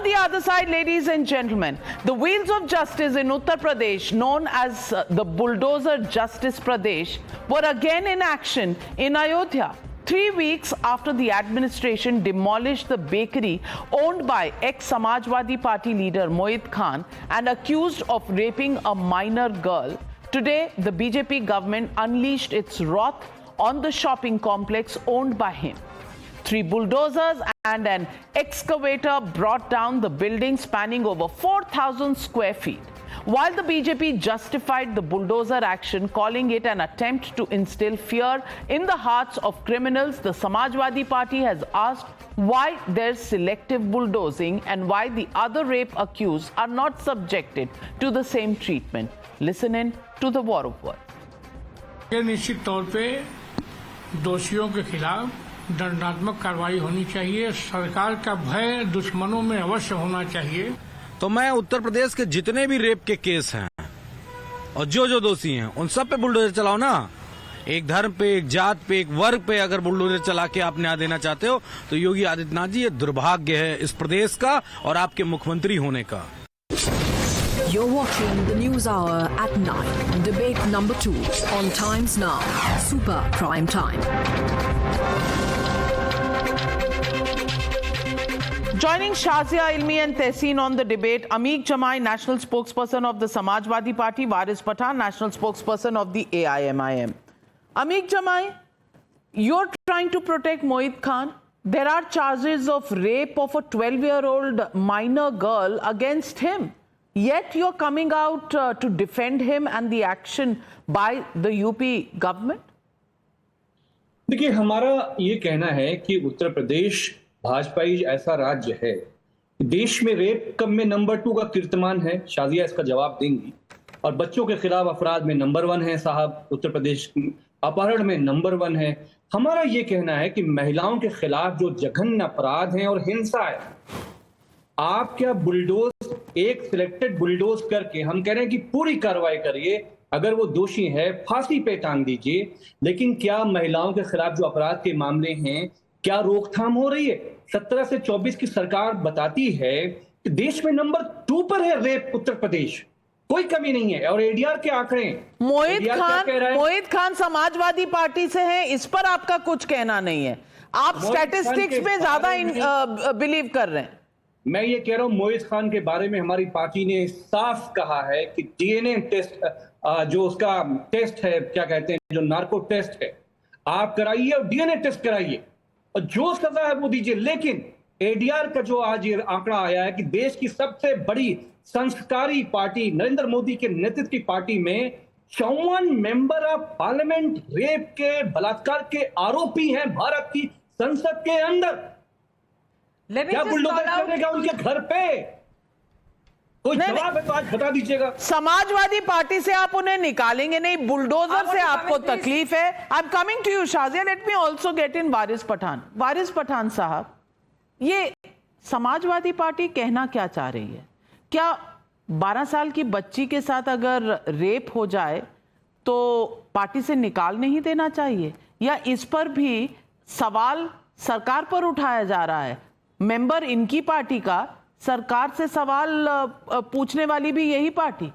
On the other side, ladies and gentlemen, the wheels of justice in Uttar Pradesh, known as the bulldozer Justice Pradesh, were again in action in Ayodhya. 3 weeks after the administration demolished the bakery owned by ex-Samajwadi Party leader Moid Khan and accused of raping a minor girl, today the BJP government unleashed its wrath on the shopping complex owned by him. 3 bulldozers and an excavator brought down the building spanning over 4,000 square feet. While the BJP justified the bulldozer action, calling it an attempt to instill fear in the hearts of criminals, the Samajwadi Party has asked why there's selective bulldozing and why the other rape accused are not subjected to the same treatment. Listen in to the war of words. निश्चित तौर पे दोषियों के खिलाफ दंडात्मक कार्रवाई होनी चाहिए। सरकार का भय दुश्मनों में अवश्य होना चाहिए। तो मैं उत्तर प्रदेश के जितने भी रेप के केस हैं और जो दोषी हैं उन सब पे बुलडोजर चलाओ ना। एक धर्म पे, एक जात पे, एक वर्ग पे अगर बुलडोजर चला के आप न्याय देना चाहते हो तो योगी आदित्यनाथ जी, ये दुर्भाग्य है इस प्रदेश का और आपके मुख्यमंत्री होने का। You're watching the News Hour at 9. Debate number 2 on Times Now. Super Prime Time. Joining Shazia Ilmi and Tehseen on the debate, Ameek Jamai, national spokesperson of the Samajwadi Party, Waris Pathan, national spokesperson of the AIMIM. Ameek Jamai, you're trying to protect Moid Khan. There are charges of rape of a 12-year-old minor girl against him. Yet you're coming out to defend him and the action by the UP government? देखिए, हमारा ये कहना है कि उत्तर प्रदेश भाजपा ही ऐसा राज्य है, देश में रेप कम में नंबर 2 का कीर्तिमान है। शाजिया इसका जवाब देंगी। और बच्चों के खिलाफ अपराध में नंबर 1 है साहब, उत्तर प्रदेश अपहरण में नंबर 1 है। हमारा ये कहना है कि महिलाओं के खिलाफ जो जघन्य अपराध हैं और हिंसा है, आप क्या बुलडोज, एक सिलेक्टेड बुलडोज करके हम कह रहे हैं कि पूरी कार्रवाई करिए, अगर वो दोषी है फांसी पे टांग दीजिए, लेकिन क्या महिलाओं के खिलाफ जो अपराध के मामले हैं क्या रोकथाम हो रही है? 17 से 24 की सरकार बताती है कि देश में नंबर 2 पर है रेप उत्तर प्रदेश, कोई कमी नहीं है। और एडीआर के आंकड़े, मोहित खान समाजवादी पार्टी से हैं, इस पर आपका कुछ कहना नहीं है। आप स्टैटिस्टिक्स में ज्यादा बिलीव कर रहे हैं। मैं ये कह रहा हूं, मोइज खान के बारे में हमारी पार्टी ने साफ कहा है कि डीएनए टेस्ट, जो उसका टेस्ट है, क्या कहते हैं, जो नार्को टेस्ट है, आप कराइए और डीएनए टेस्ट कराइए और जो सजा है वो दीजिए। लेकिन एडीआर का जो आज ये आंकड़ा आया है कि देश की सबसे बड़ी संस्कारी पार्टी नरेंद्र मोदी के नेतृत्व की पार्टी में 54 मेंबर ऑफ पार्लियामेंट रेप के, बलात्कार के आरोपी हैं भारत की संसद के अंदर। क्या बुलडोजर चलेगा उनके घर पे? कोई जवाब है तो आज बता दीजिएगा। समाजवादी पार्टी से आप उन्हें निकालेंगे नहीं, बुलडोजर से आपको तकलीफ है। I am coming to you Shazia, let me also get in Waris Pathan. Waris Pathan साहब, ये समाजवादी पार्टी कहना क्या चाह रही है? क्या 12 साल की बच्ची के साथ अगर रेप हो जाए तो पार्टी से निकाल नहीं देना चाहिए, या इस पर भी सवाल सरकार पर उठाया जा रहा है? मेंबर इनकी पार्टी का, सरकार से सवाल पूछने वाली भी यही पार्टी।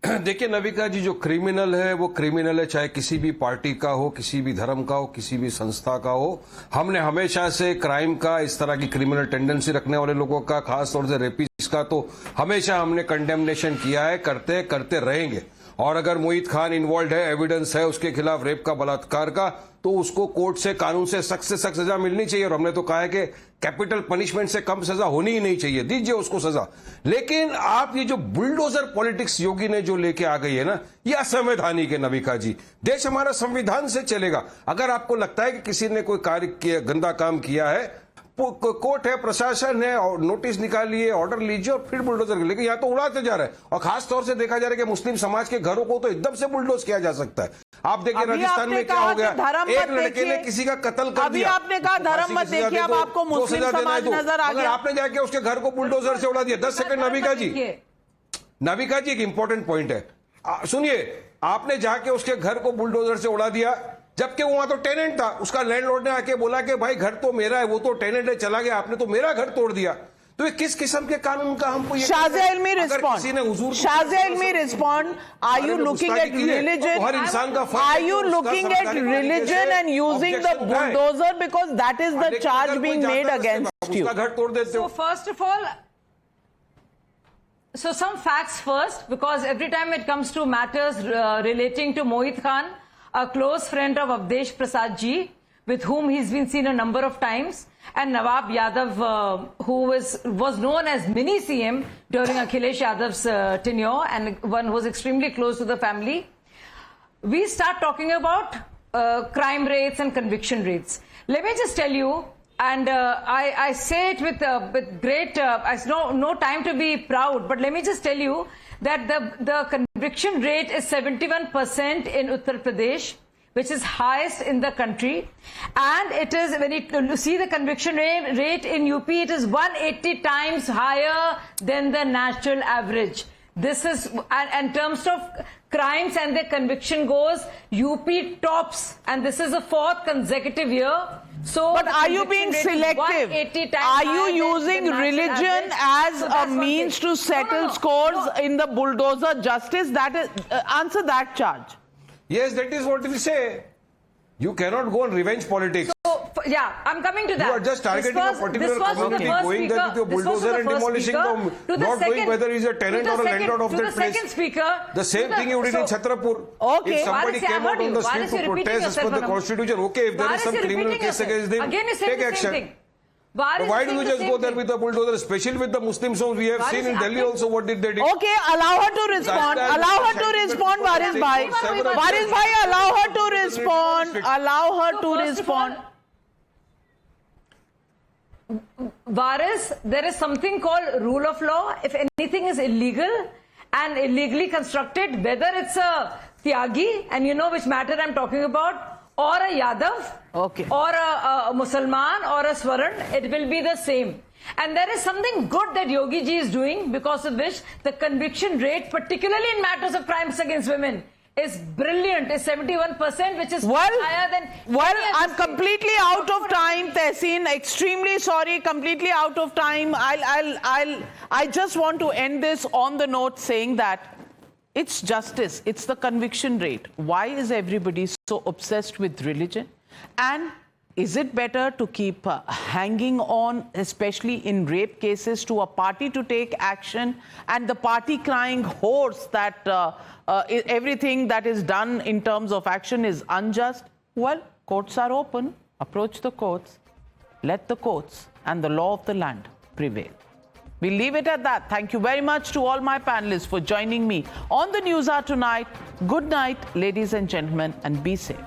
देखिए नविका जी, जो क्रिमिनल है वो क्रिमिनल है, चाहे किसी भी पार्टी का हो, किसी भी धर्म का हो, किसी भी संस्था का हो। हमने हमेशा से क्राइम का, इस तरह की क्रिमिनल टेंडेंसी रखने वाले लोगों का, खासतौर से रेपिस्ट का, तो हमेशा हमने कंडेमनेशन किया है, करते रहेंगे। और अगर मोहित खान इन्वॉल्व है, एविडेंस है उसके खिलाफ रेप का, बलात्कार का, तो उसको कोर्ट से, कानून से सख्त सजा मिलनी चाहिए। और हमने तो कहा है कि कैपिटल पनिशमेंट से कम सजा होनी ही नहीं चाहिए, दीजिए उसको सजा। लेकिन आप ये जो बुलडोजर पॉलिटिक्स योगी ने जो लेके आ गई है ना, ये असंवैधानिक है नविका जी। देश हमारा संविधान से चलेगा। अगर आपको लगता है कि किसी ने कोई कार्य किया, गंदा काम किया है, कोर्ट है, प्रशासन है, और नोटिस निकालिए, ऑर्डर लीजिए और फिर बुलडोजर। लेकिन यहाँ तो उड़ाते जा रहे हैं। और खास तौर से देखा जा रहा है कि मुस्लिम समाज के घरों को तो एकदम से बुलडोज किया जा सकता है। आप देखिए राजस्थान में क्या हो गया, एक लड़के ने किसी का कत्ल कर दिया। अभी आपने कहा धर्म मत देखिए, अब आपको मुस्लिम समाज नजर आ गया। आपने जाके उसके घर को बुलडोजर से उड़ा दिया। 10 सेकंड नविका जी, एक इंपॉर्टेंट पॉइंट है, सुनिए। आपने जाके उसके घर को बुलडोजर से उड़ा दिया, जबकि वो वहां तो टेनेंट था, उसका लैंडलॉर्ड ने आके बोला कि भाई घर तो मेरा है, वो तो टेनेंट है, चला गया, आपने तो मेरा घर तोड़ दिया। तो ये किस किस्म के कानून का हमको ये Shazia Ilmi respond. Shazia Ilmi respond. Are you looking at religion? हर इंसान का फर्ज Are है you कि उसका looking at सरकारी religion and using the objection उठाए। bulldozer because that is the लेकिन charge अगर कोई being जाता made है उसके against बाद you? उसका घर तोड़ देते हो। So first of all, so some facts first, because every time it comes to matters relating to Mohit Khan, a close friend of Avdesh Prasad ji, with whom he's been seen a number of times, and Nawab Yadav, who was known as mini CM during Akhilesh Yadav's tenure, and one who was extremely close to the family. We start talking about crime rates and conviction rates. Let me just tell you, and I say it with great, no time to be proud, but let me just tell you that the conviction rate is 71% in Uttar Pradesh, which is highest in the country, and it is, when you see the conviction rate in UP, it is 180 times higher than the national average. This is, and in terms of crimes and their conviction goes, UP tops, and this is the 4th consecutive year. So, But are you being selective? Are you using religion as a means to settle scores in the bulldozer justice? That is, answer that charge. Yes, that is what we say. You cannot go on revenge politics. So, yeah, I'm coming to that. You are just targeting a particular community, going there with your bulldozer and demolishing them, not knowing whether he's a tenant or a landlord of that place. Second speaker, the same thing you did in Chhatrapur. Okay. If somebody came out on the street to protest as per the constitution, okay, if there is some criminal case against them, take action. Why do you just go there with a bulldozer, especially with the Muslims? We have seen in Delhi also what did they do. Okay, allow her to respond. Allow her to respond, Waris Bhai. Waris Bhai, allow her to respond. Allow her to respond. Varis, there is something called rule of law. If anything is illegal and illegally constructed, whether it's a Tyagi, and you know which matter I'm talking about, or a Yadav, okay, or a Musalman, or a Swaran, it will be the same. And there is something good that Yogi ji is doing, because of which the conviction rate, particularly in matters of crimes against women, is brilliant, is 71%, which is higher than... Well, I'm completely out of time, Tehseen. Extremely sorry, completely out of time. I just want to end this on the note saying that it's justice, it's the conviction rate. Why is everybody so obsessed with religion? And is it better to keep hanging on, especially in rape cases, to a party to take action and the party crying hoarse that everything that is done in terms of action is unjust? Well, courts are open. Approach the courts. Let the courts and the law of the land prevail. We'll leave it at that. Thank you very much to all my panelists for joining me on the News Hour tonight. Good night, ladies and gentlemen, and be safe.